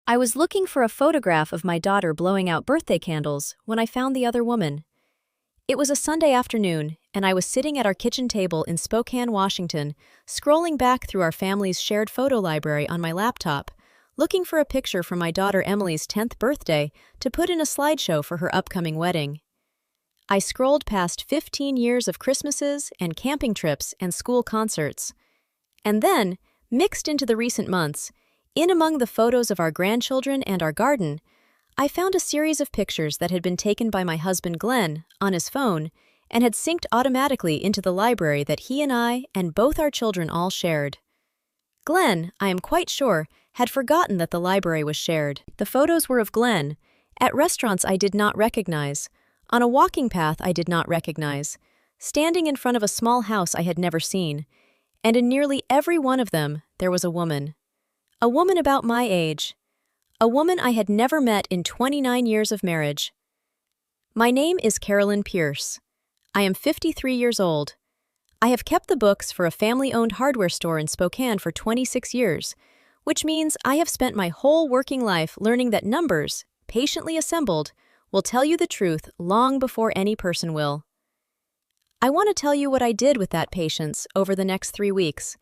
I was looking for a photograph of my daughter blowing out birthday candles when I found the other woman. It was a Sunday afternoon, and I was sitting at our kitchen table in Spokane, Washington, scrolling back through our family's shared photo library on my laptop, looking for a picture from my daughter Emily's 10th birthday to put in a slideshow for her upcoming wedding. I scrolled past 15 years of Christmases and camping trips and school concerts. And then, mixed into the recent months, in among the photos of our grandchildren and our garden, I found a series of pictures that had been taken by my husband Glenn on his phone and had synced automatically into the library that he and I and both our children all shared. Glenn, I am quite sure, had forgotten that the library was shared. The photos were of Glenn, at restaurants I did not recognize, on a walking path I did not recognize, standing in front of a small house I had never seen, and in nearly every one of them there was a woman. A woman about my age. A woman I had never met in 29 years of marriage. My name is Carolyn Pierce. I am 53 years old. I have kept the books for a family-owned hardware store in Spokane for 26 years, which means I have spent my whole working life learning that numbers, patiently assembled, will tell you the truth long before any person will. I want to tell you what I did with that patience over the next 3 weeks,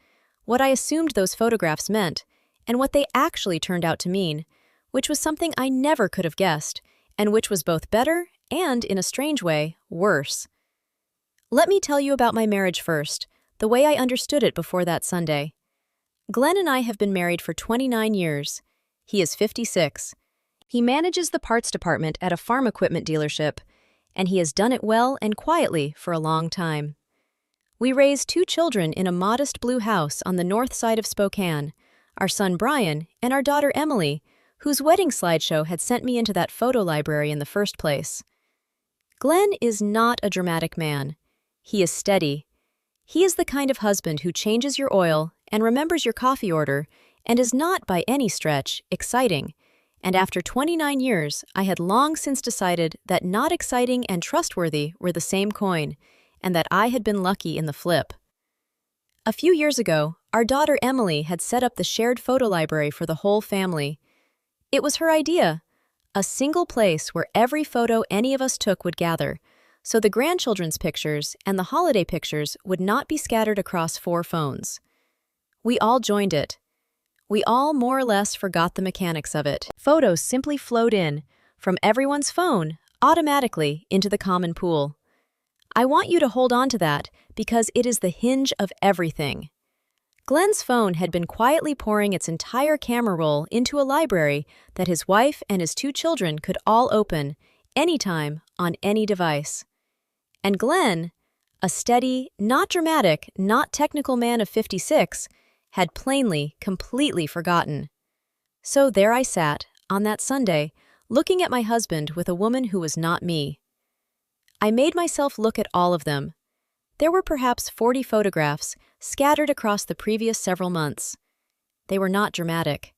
what I assumed those photographs meant, and what they actually turned out to mean, which was something I never could have guessed, and which was both better and, in a strange way, worse. Let me tell you about my marriage first, the way I understood it before that Sunday. Glenn and I have been married for 29 years. He is 56. He manages the parts department at a farm equipment dealership, and he has done it well and quietly for a long time. We raised 2 children in a modest blue house on the north side of Spokane, our son Brian and our daughter Emily, whose wedding slideshow had sent me into that photo library in the first place. Glenn is not a dramatic man. He is steady. He is the kind of husband who changes your oil and remembers your coffee order and is not, by any stretch, exciting. And after 29 years, I had long since decided that not exciting and trustworthy were the same coin, and that I had been lucky in the flip. A few years ago, our daughter Emily had set up the shared photo library for the whole family. It was her idea, a single place where every photo any of us took would gather, so the grandchildren's pictures and the holiday pictures would not be scattered across 4 phones. We all joined it. We all more or less forgot the mechanics of it. Photos simply flowed in, from everyone's phone, automatically into the common pool. I want you to hold on to that because it is the hinge of everything. Glenn's phone had been quietly pouring its entire camera roll into a library that his wife and his 2 children could all open, anytime, on any device. And Glenn, a steady, not dramatic, not technical man of 56, had plainly, completely forgotten. So there I sat, on that Sunday, looking at my husband with a woman who was not me. I made myself look at all of them. There were perhaps 40 photographs, scattered across the previous several months. They were not dramatic.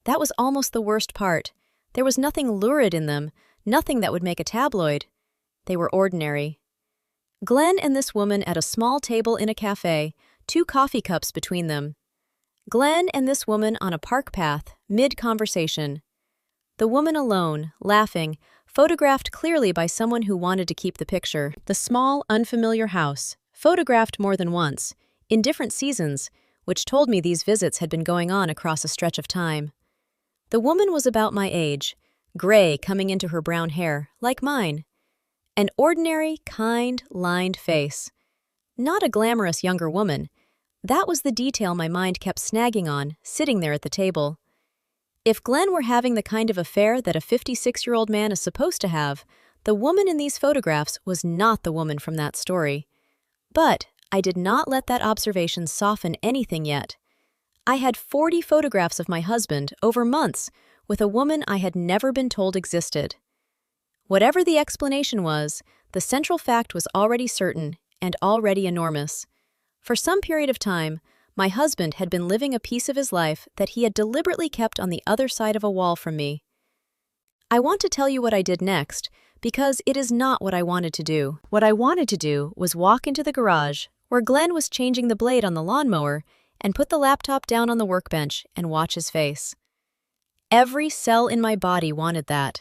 That was almost the worst part. There was nothing lurid in them, nothing that would make a tabloid. They were ordinary. Glenn and this woman at a small table in a cafe, 2 coffee cups between them. Glenn and this woman on a park path, mid-conversation. The woman alone, laughing, photographed clearly by someone who wanted to keep the picture. The small, unfamiliar house, photographed more than once, in different seasons, which told me these visits had been going on across a stretch of time. The woman was about my age, gray coming into her brown hair, like mine. An ordinary, kind, lined face. Not a glamorous younger woman. That was the detail my mind kept snagging on, sitting there at the table. If Glenn were having the kind of affair that a 56-year-old man is supposed to have, the woman in these photographs was not the woman from that story. But I did not let that observation soften anything yet. I had 40 photographs of my husband over months with a woman I had never been told existed. Whatever the explanation was, the central fact was already certain and already enormous. For some period of time, my husband had been living a piece of his life that he had deliberately kept on the other side of a wall from me. I want to tell you what I did next, because it is not what I wanted to do. What I wanted to do was walk into the garage, where Glenn was changing the blade on the lawnmower, and put the laptop down on the workbench and watch his face. Every cell in my body wanted that.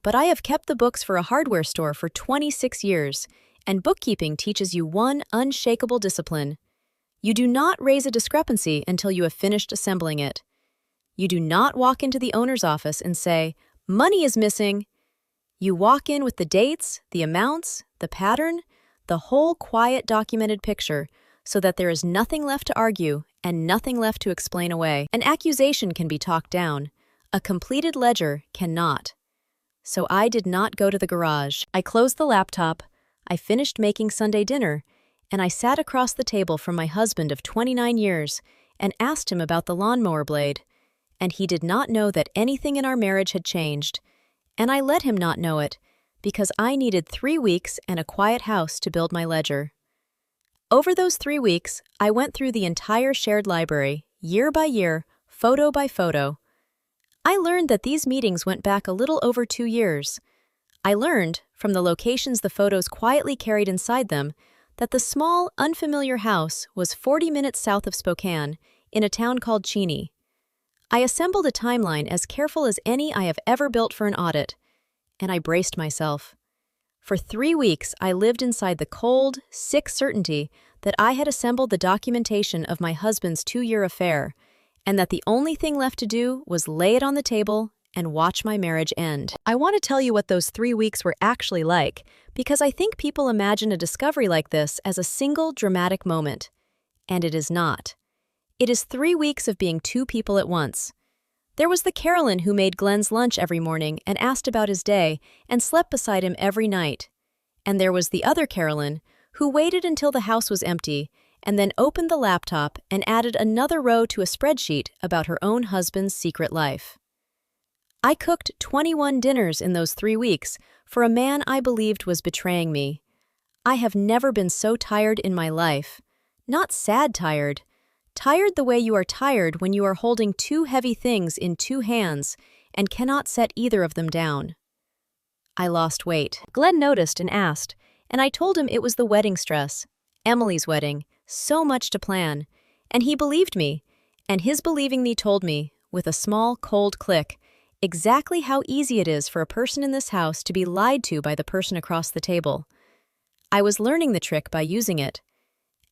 But I have kept the books for a hardware store for 26 years, and bookkeeping teaches you one unshakable discipline. You do not raise a discrepancy until you have finished assembling it. You do not walk into the owner's office and say, "Money is missing." You walk in with the dates, the amounts, the pattern, the whole quiet documented picture, so that there is nothing left to argue and nothing left to explain away. An accusation can be talked down. A completed ledger cannot. So I did not go to the garage. I closed the laptop, I finished making Sunday dinner, and I sat across the table from my husband of 29 years and asked him about the lawnmower blade. And he did not know that anything in our marriage had changed. And I let him not know it, because I needed 3 weeks and a quiet house to build my ledger. Over those 3 weeks, I went through the entire shared library, year by year, photo by photo. I learned that these meetings went back a little over 2 years. I learned, from the locations the photos quietly carried inside them, that the small, unfamiliar house was 40 minutes south of Spokane, in a town called Cheney. I assembled a timeline as careful as any I have ever built for an audit, and I braced myself. For 3 weeks, I lived inside the cold, sick certainty that I had assembled the documentation of my husband's 2-year affair, and that the only thing left to do was lay it on the table and watch my marriage end. I want to tell you what those 3 weeks were actually like, because I think people imagine a discovery like this as a single dramatic moment. And it is not. It is 3 weeks of being 2 people at once. There was the Carolyn who made Glenn's lunch every morning and asked about his day and slept beside him every night. And there was the other Carolyn who waited until the house was empty and then opened the laptop and added another row to a spreadsheet about her own husband's secret life. I cooked 21 dinners in those 3 weeks for a man I believed was betraying me. I have never been so tired in my life. Not sad tired. Tired the way you are tired when you are holding 2 heavy things in 2 hands and cannot set either of them down. I lost weight. Glenn noticed and asked, and I told him it was the wedding stress. Emily's wedding. So much to plan. And he believed me, and his believing me told me, with a small, cold click, exactly how easy it is for a person in this house to be lied to by the person across the table. I was learning the trick by using it.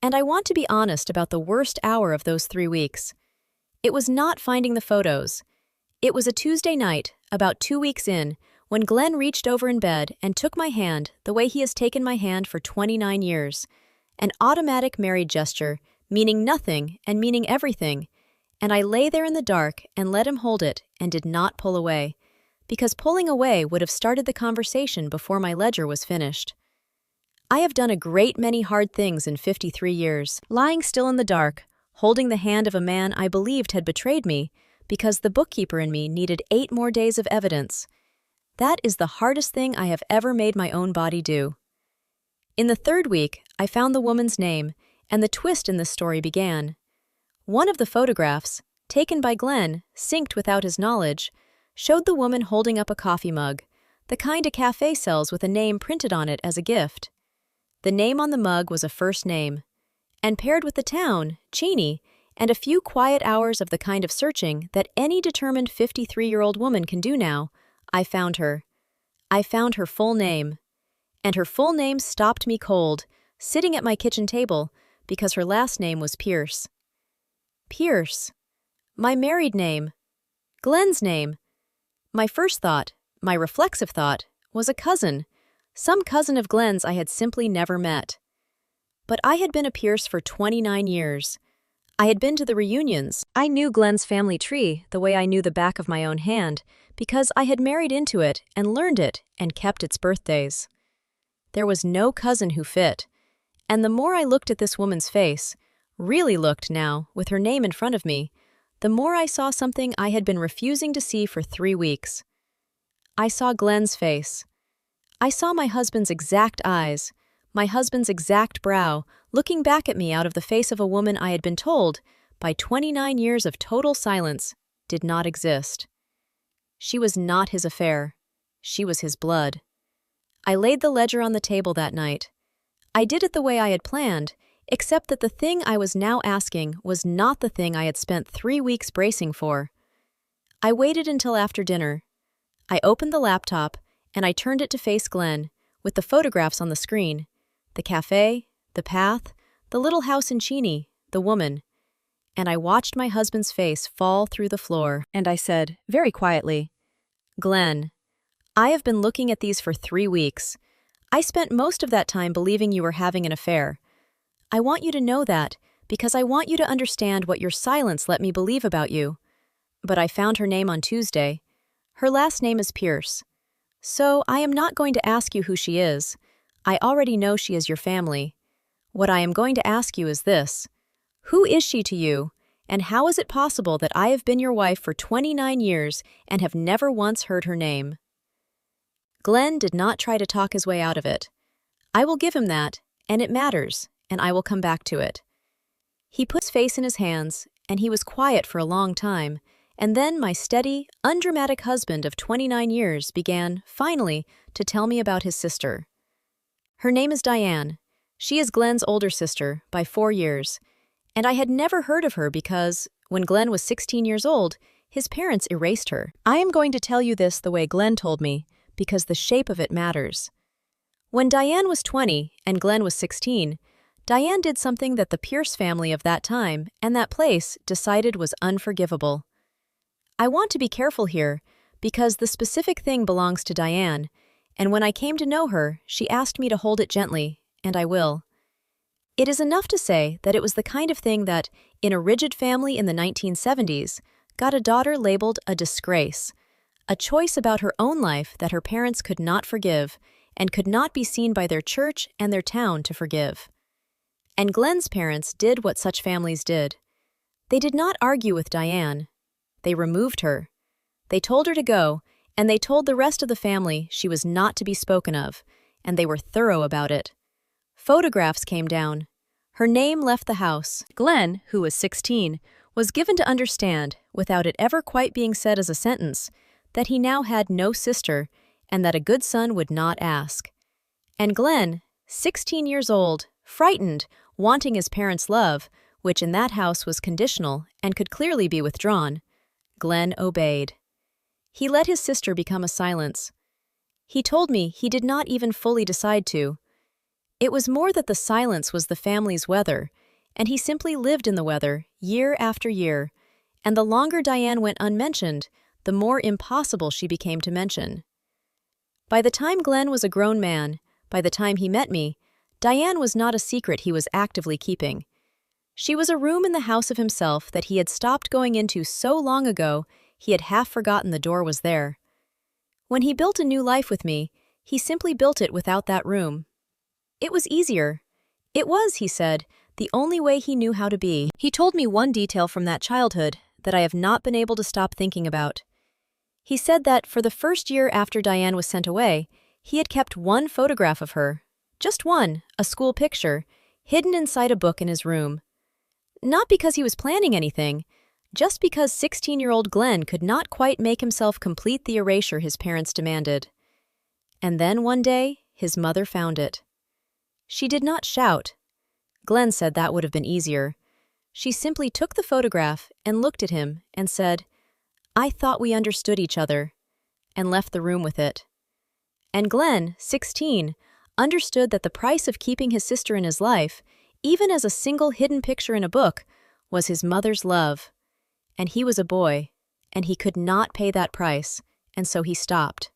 And I want to be honest about the worst hour of those 3 weeks. It was not finding the photos. It was a Tuesday night, about 2 weeks in, when Glenn reached over in bed and took my hand the way he has taken my hand for 29 years. An automatic married gesture, meaning nothing and meaning everything, and I lay there in the dark and let him hold it and did not pull away, because pulling away would have started the conversation before my ledger was finished. I have done a great many hard things in 53 years, lying still in the dark, holding the hand of a man I believed had betrayed me, because the bookkeeper in me needed 8 more days of evidence. That is the hardest thing I have ever made my own body do. In the 3rd week, I found the woman's name, and the twist in this story began. One of the photographs, taken by Glenn, synced without his knowledge, showed the woman holding up a coffee mug, the kind a cafe sells with a name printed on it as a gift. The name on the mug was a first name, and paired with the town, Cheney, and a few quiet hours of the kind of searching that any determined 53-year-old woman can do now, I found her. I found her full name. And her full name stopped me cold, sitting at my kitchen table, because her last name was Pierce. Pierce. My married name. Glenn's name. My first thought, my reflexive thought, was a cousin, some cousin of Glenn's I had simply never met. But I had been a Pierce for 29 years. I had been to the reunions. I knew Glenn's family tree the way I knew the back of my own hand, because I had married into it and learned it and kept its birthdays. There was no cousin who fit, and the more I looked at this woman's face, really looked now, with her name in front of me, the more I saw something I had been refusing to see for 3 weeks. I saw Glenn's face. I saw my husband's exact eyes, my husband's exact brow, looking back at me out of the face of a woman I had been told, by 29 years of total silence, did not exist. She was not his affair. She was his blood. I laid the ledger on the table that night. I did it the way I had planned, except that the thing I was now asking was not the thing I had spent 3 weeks bracing for. I waited until after dinner. I opened the laptop, and I turned it to face Glenn, with the photographs on the screen. The cafe, the path, the little house in Cheney, the woman. And I watched my husband's face fall through the floor, and I said, very quietly, "Glenn, I have been looking at these for 3 weeks. I spent most of that time believing you were having an affair. I want you to know that, because I want you to understand what your silence let me believe about you. But I found her name on Tuesday. Her last name is Pierce. So I am not going to ask you who she is. I already know she is your family. What I am going to ask you is this. Who is she to you, and how is it possible that I have been your wife for 29 years and have never once heard her name?" Glenn did not try to talk his way out of it. I will give him that, and it matters, and I will come back to it. He put his face in his hands, and he was quiet for a long time, and then my steady, undramatic husband of 29 years began, finally, to tell me about his sister. Her name is Diane. She is Glenn's older sister, by 4 years, and I had never heard of her because, when Glenn was 16 years old, his parents erased her. I am going to tell you this the way Glenn told me, because the shape of it matters. When Diane was 20 and Glenn was 16, Diane did something that the Pierce family of that time and that place decided was unforgivable. I want to be careful here, because the specific thing belongs to Diane, and when I came to know her, she asked me to hold it gently, and I will. It is enough to say that it was the kind of thing that, in a rigid family in the 1970s, got a daughter labeled a disgrace, a choice about her own life that her parents could not forgive and could not be seen by their church and their town to forgive. And Glenn's parents did what such families did. They did not argue with Diane. They removed her. They told her to go, and they told the rest of the family she was not to be spoken of, and they were thorough about it. Photographs came down. Her name left the house. Glenn, who was 16, was given to understand, without it ever quite being said as a sentence, that he now had no sister and that a good son would not ask. And Glenn, 16 years old, frightened, wanting his parents' love, which in that house was conditional and could clearly be withdrawn, Glenn obeyed. He let his sister become a silence. He told me he did not even fully decide to. It was more that the silence was the family's weather, and he simply lived in the weather, year after year, and the longer Diane went unmentioned, the more impossible she became to mention. By the time Glenn was a grown man, by the time he met me, Diane was not a secret he was actively keeping. She was a room in the house of himself that he had stopped going into so long ago he had half forgotten the door was there. When he built a new life with me, he simply built it without that room. It was easier. It was, he said, the only way he knew how to be. He told me one detail from that childhood that I have not been able to stop thinking about. He said that for the first year after Diane was sent away, he had kept one photograph of her, just one, a school picture, hidden inside a book in his room. Not because he was planning anything, just because 16-year-old Glenn could not quite make himself complete the erasure his parents demanded. And then one day, his mother found it. She did not shout. Glenn said that would have been easier. She simply took the photograph and looked at him and said, "I thought we understood each other," and left the room with it. And Glenn, 16, understood that the price of keeping his sister in his life, even as a single hidden picture in a book, was his mother's love. And he was a boy, and he could not pay that price, and so he stopped.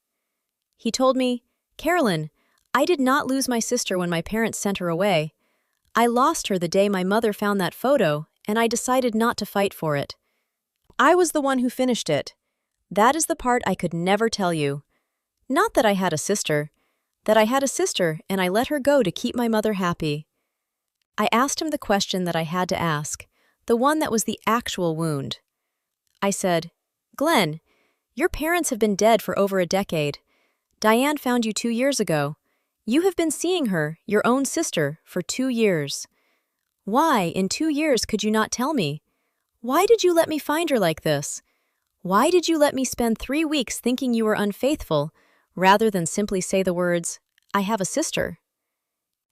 He told me, "Carolyn, I did not lose my sister when my parents sent her away. I lost her the day my mother found that photo, and I decided not to fight for it. I was the one who finished it. That is the part I could never tell you. Not that I had a sister. That I had a sister and I let her go to keep my mother happy." I asked him the question that I had to ask, the one that was the actual wound. I said, "Glenn, your parents have been dead for over a decade. Diane found you 2 years ago. You have been seeing her, your own sister, for 2 years. Why, in 2 years, could you not tell me? Why did you let me find her like this? Why did you let me spend 3 weeks thinking you were unfaithful, rather than simply say the words, 'I have a sister'?"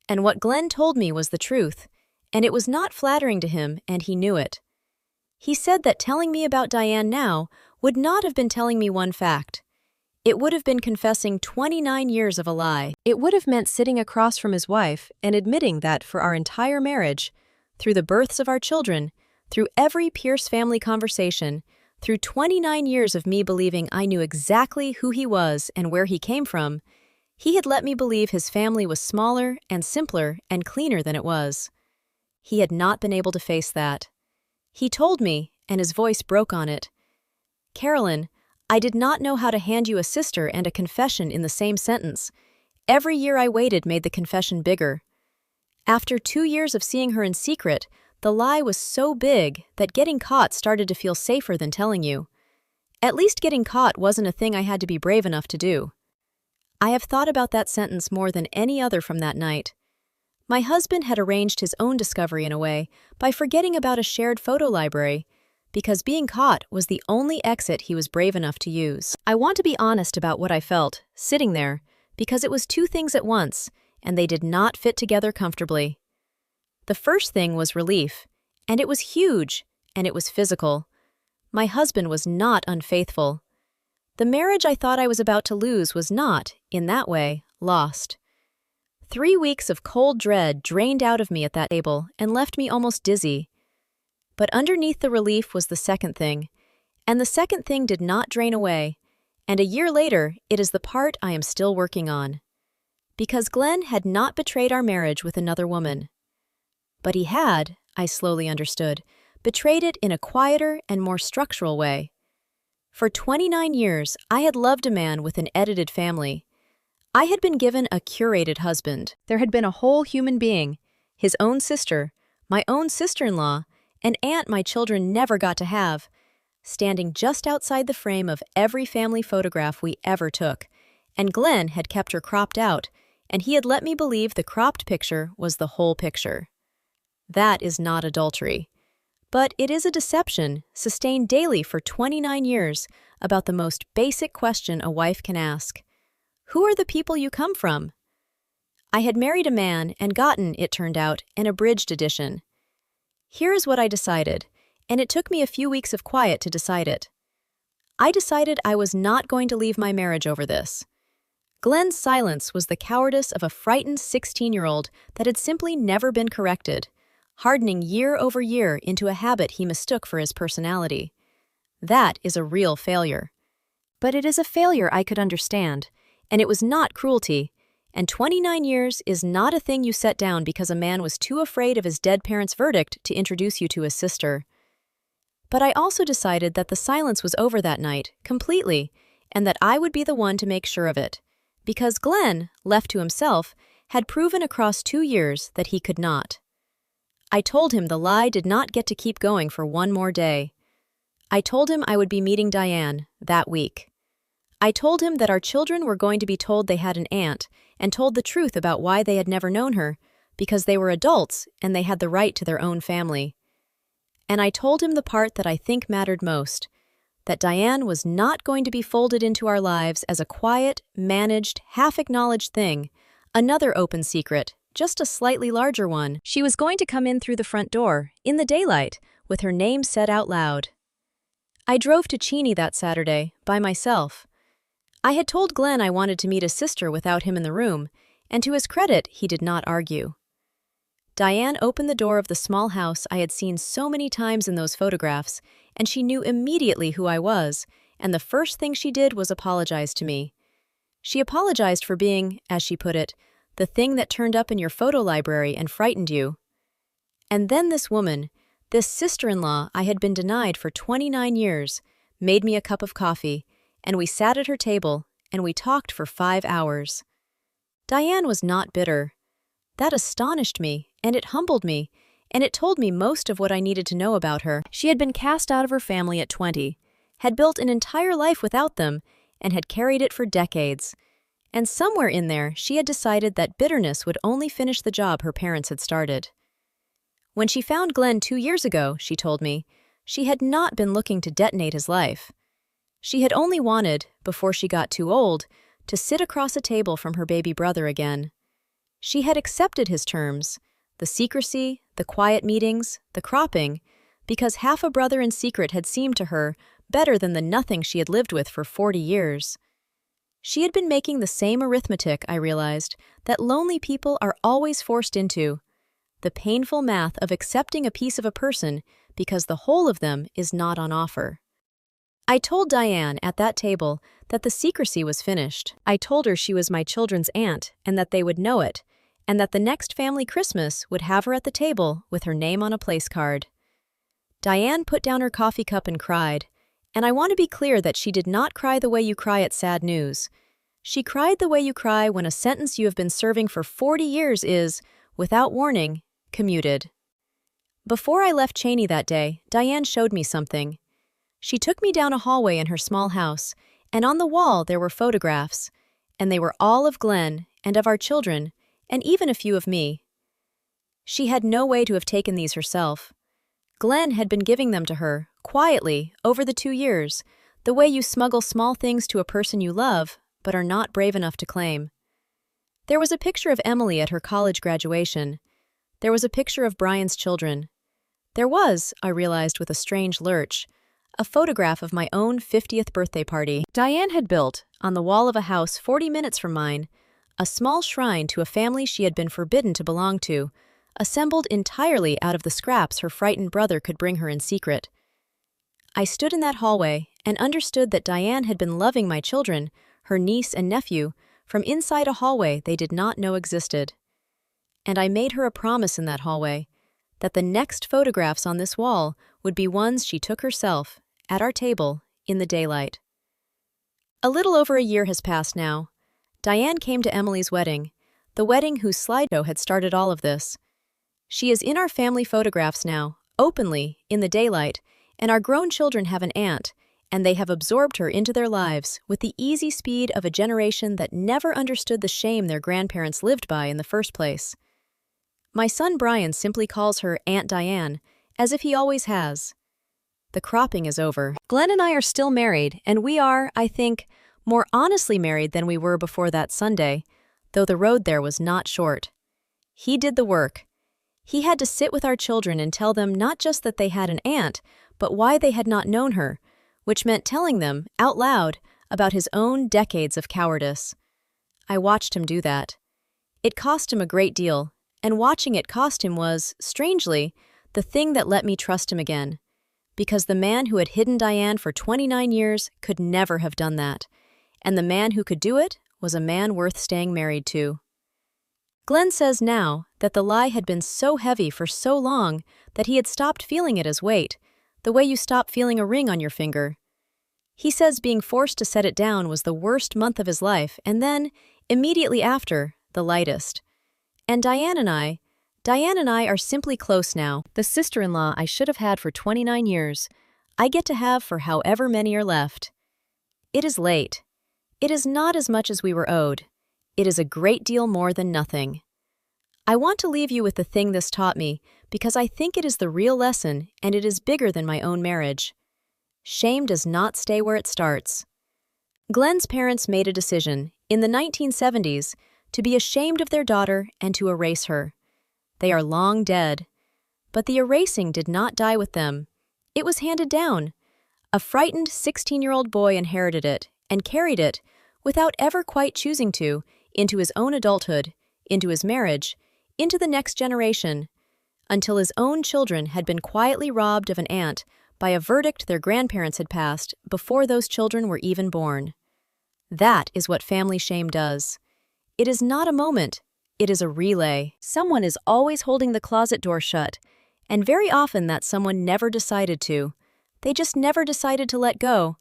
And what Glenn told me was the truth, and it was not flattering to him, and he knew it. He said that telling me about Diane now would not have been telling me one fact. It would have been confessing 29 years of a lie. It would have meant sitting across from his wife and admitting that for our entire marriage, through the births of our children, through every Pierce family conversation, through 29 years of me believing I knew exactly who he was and where he came from, he had let me believe his family was smaller and simpler and cleaner than it was. He had not been able to face that. He told me, and his voice broke on it, "Carolyn, I did not know how to hand you a sister and a confession in the same sentence. Every year I waited made the confession bigger. After 2 years of seeing her in secret, the lie was so big that getting caught started to feel safer than telling you. At least getting caught wasn't a thing I had to be brave enough to do." I have thought about that sentence more than any other from that night. My husband had arranged his own discovery in a way by forgetting about a shared photo library, because being caught was the only exit he was brave enough to use. I want to be honest about what I felt, sitting there, because it was two things at once, and they did not fit together comfortably. The first thing was relief, and it was huge, and it was physical. My husband was not unfaithful. The marriage I thought I was about to lose was not, in that way, lost. 3 weeks of cold dread drained out of me at that table and left me almost dizzy. But underneath the relief was the second thing, and the second thing did not drain away, and a year later it is the part I am still working on. Because Glenn had not betrayed our marriage with another woman. But he had, I slowly understood, betrayed it in a quieter and more structural way. For 29 years, I had loved a man with an edited family. I had been given a curated husband. There had been a whole human being, his own sister, my own sister-in-law, an aunt my children never got to have, standing just outside the frame of every family photograph we ever took, and Glenn had kept her cropped out, and he had let me believe the cropped picture was the whole picture. That is not adultery. But it is a deception, sustained daily for 29 years, about the most basic question a wife can ask. Who are the people you come from? I had married a man and gotten, it turned out, an abridged edition. Here is what I decided, and it took me a few weeks of quiet to decide it. I decided I was not going to leave my marriage over this. Glenn's silence was the cowardice of a frightened 16-year-old that had simply never been corrected, hardening year over year into a habit he mistook for his personality. That is a real failure. But it is a failure I could understand, and it was not cruelty, and 29 years is not a thing you set down because a man was too afraid of his dead parents' verdict to introduce you to his sister. But I also decided that the silence was over that night, completely, and that I would be the one to make sure of it, because Glenn, left to himself, had proven across 2 years that he could not. I told him the lie did not get to keep going for one more day. I told him I would be meeting Diane that week. I told him that our children were going to be told they had an aunt and told the truth about why they had never known her, because they were adults and they had the right to their own family. And I told him the part that I think mattered most, that Diane was not going to be folded into our lives as a quiet, managed, half-acknowledged thing, another open secret, just a slightly larger one. She was going to come in through the front door, in the daylight, with her name said out loud. I drove to Cheney that Saturday, by myself. I had told Glenn I wanted to meet his sister without him in the room, and to his credit, he did not argue. Diane opened the door of the small house I had seen so many times in those photographs, and she knew immediately who I was, and the first thing she did was apologize to me. She apologized for being, as she put it, the thing that turned up in your photo library and frightened you. And then this woman, this sister-in-law I had been denied for 29 years, made me a cup of coffee, and we sat at her table, and we talked for 5 hours. Diane was not bitter. That astonished me, and it humbled me, and it told me most of what I needed to know about her. She had been cast out of her family at 20, had built an entire life without them, and had carried it for decades. And somewhere in there, she had decided that bitterness would only finish the job her parents had started. When she found Glenn 2 years ago, she told me, she had not been looking to detonate his life. She had only wanted, before she got too old, to sit across a table from her baby brother again. She had accepted his terms, the secrecy, the quiet meetings, the cropping, because half a brother in secret had seemed to her better than the nothing she had lived with for 40 years. She had been making the same arithmetic, I realized, that lonely people are always forced into, the painful math of accepting a piece of a person because the whole of them is not on offer. I told Diane at that table that the secrecy was finished. I told her she was my children's aunt and that they would know it, and that the next family Christmas would have her at the table with her name on a place card. Diane put down her coffee cup and cried, and I want to be clear that she did not cry the way you cry at sad news. She cried the way you cry when a sentence you have been serving for 40 years is, without warning, commuted. Before I left Cheney that day, Diane showed me something. She took me down a hallway in her small house, and on the wall there were photographs, and they were all of Glenn and of our children, and even a few of me. She had no way to have taken these herself. Glenn had been giving them to her, quietly, over the 2 years, the way you smuggle small things to a person you love, but are not brave enough to claim. There was a picture of Emily at her college graduation. There was a picture of Brian's children. There was, I realized with a strange lurch, a photograph of my own 50th birthday party. Diane had built, on the wall of a house 40 minutes from mine, a small shrine to a family she had been forbidden to belong to, assembled entirely out of the scraps her frightened brother could bring her in secret. I stood in that hallway and understood that Diane had been loving my children, her niece and nephew, from inside a hallway they did not know existed. And I made her a promise in that hallway, that the next photographs on this wall would be ones she took herself, at our table, in the daylight. A little over a year has passed now. Diane came to Emily's wedding, the wedding whose slideshow had started all of this. She is in our family photographs now, openly, in the daylight, and our grown children have an aunt, and they have absorbed her into their lives with the easy speed of a generation that never understood the shame their grandparents lived by in the first place. My son Brian simply calls her Aunt Diane, as if he always has. The cropping is over. Glenn and I are still married, and we are, I think, more honestly married than we were before that Sunday, though the road there was not short. He did the work. He had to sit with our children and tell them not just that they had an aunt, but why they had not known her, which meant telling them, out loud, about his own decades of cowardice. I watched him do that. It cost him a great deal, and watching it cost him was, strangely, the thing that let me trust him again. Because the man who had hidden Diane for 29 years could never have done that, and the man who could do it was a man worth staying married to. Glenn says now that the lie had been so heavy for so long that he had stopped feeling it as weight, the way you stop feeling a ring on your finger. He says being forced to set it down was the worst month of his life, and then, immediately after, the lightest. And Diane and I are simply close now, the sister-in-law I should have had for 29 years, I get to have for however many are left. It is late. It is not as much as we were owed. It is a great deal more than nothing. I want to leave you with the thing this taught me, because I think it is the real lesson and it is bigger than my own marriage. Shame does not stay where it starts. Glenn's parents made a decision, in the 1970s, to be ashamed of their daughter and to erase her. They are long dead. But the erasing did not die with them. It was handed down. A frightened 16-year-old boy inherited it and carried it, without ever quite choosing to, into his own adulthood, into his marriage, into the next generation, until his own children had been quietly robbed of an aunt by a verdict their grandparents had passed before those children were even born. That is what family shame does. It is not a moment. It is a relay. Someone is always holding the closet door shut, and very often that someone never decided to. They just never decided to let go,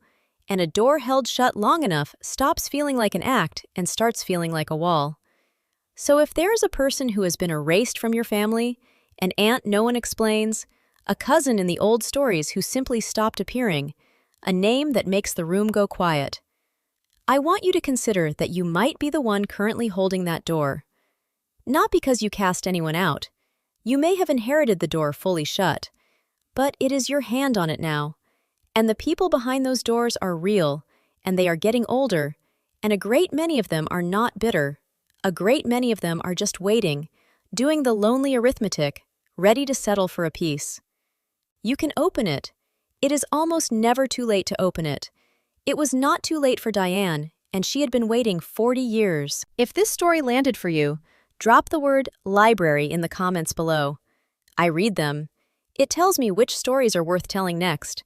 and a door held shut long enough stops feeling like an act and starts feeling like a wall. So if there is a person who has been erased from your family, an aunt no one explains, a cousin in the old stories who simply stopped appearing, a name that makes the room go quiet, I want you to consider that you might be the one currently holding that door. Not because you cast anyone out. You may have inherited the door fully shut, but it is your hand on it now. And the people behind those doors are real, and they are getting older, and a great many of them are not bitter. A great many of them are just waiting, doing the lonely arithmetic, ready to settle for a peace. You can open it. It is almost never too late to open it. It was not too late for Diane, and she had been waiting 40 years. If this story landed for you, drop the word library in the comments below. I read them. It tells me which stories are worth telling next.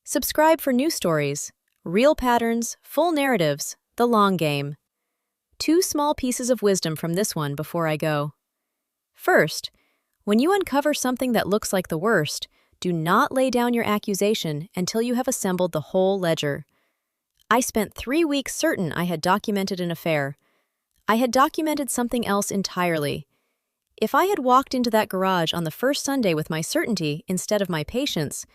Subscribe for new stories, real patterns, full narratives, the long game. 2 small pieces of wisdom from this one before I go. First, when you uncover something that looks like the worst, do not lay down your accusation until you have assembled the whole ledger. I spent 3 weeks certain I had documented an affair. I had documented something else entirely. If I had walked into that garage on the first Sunday with my certainty instead of my patience,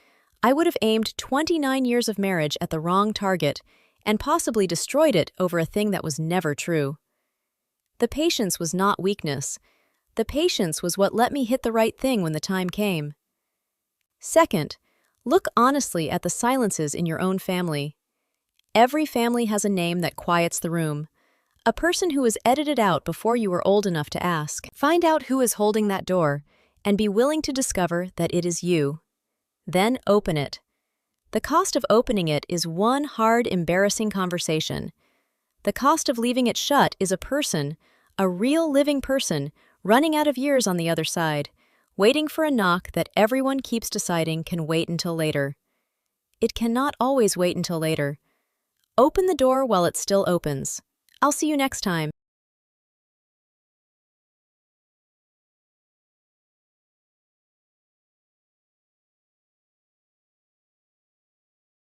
I would have aimed 29 years of marriage at the wrong target and possibly destroyed it over a thing that was never true. The patience was not weakness. The patience was what let me hit the right thing when the time came. Second, look honestly at the silences in your own family. Every family has a name that quiets the room. A person who was edited out before you were old enough to ask. Find out who is holding that door, and be willing to discover that it is you. Then open it. The cost of opening it is one hard, embarrassing conversation. The cost of leaving it shut is a person, a real living person, running out of years on the other side, waiting for a knock that everyone keeps deciding can wait until later. It cannot always wait until later. Open the door while it still opens. I'll see you next time.